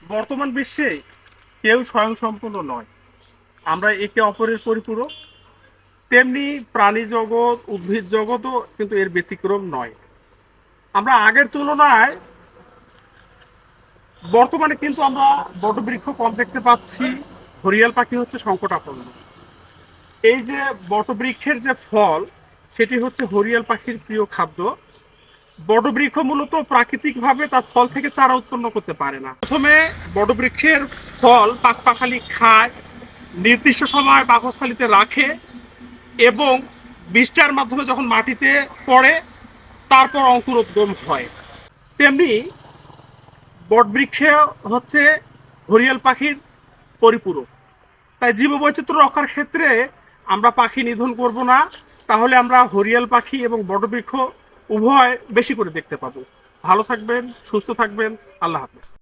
বর্তমান বিশ্বে কেউ স্বয়ংসম্পূর্ণ নয়। আমরা একে অপরের পরিপূরক। তেমনি প্রাণী জগৎ, উদ্ভিদ জগৎও কিন্তু এর ব্যতিক্রম নয়। আমরা আগের তুলনায় বর্তমানে কিন্তু আমরা বটবৃক্ষ কম দেখতে পাচ্ছি। ঘড়িয়াল পাখি হচ্ছে সংকটাপন্ন। এই যে বটবৃক্ষের যে ফল, সেটি হচ্ছে ঘড়িয়াল পাখির প্রিয় খাদ্য। বটবৃক্ষ মূলত প্রাকৃতিকভাবে তার ফল থেকে চারা উৎপন্ন করতে পারে না। প্রথমে বটবৃক্ষের ফল পাখপাখালি খায়, নির্দিষ্ট সময় পাকস্থলীতে রাখে এবং বৃষ্টির মাধ্যমে যখন মাটিতে পড়ে তারপর অঙ্কুরোদ্গম হয়। তেমনি বটবৃক্ষে হচ্ছে ঘড়িয়াল পাখির পরিপূরক। তাই জীববৈচিত্র্য রক্ষার ক্ষেত্রে আমরা পাখি নিধন করব না, তাহলে আমরা ঘড়িয়াল পাখি এবং বটবৃক্ষ উভয় বেশি করে দেখতে পাবো। ভালো থাকবেন, সুস্থ থাকবেন। আল্লাহ হাফেজ।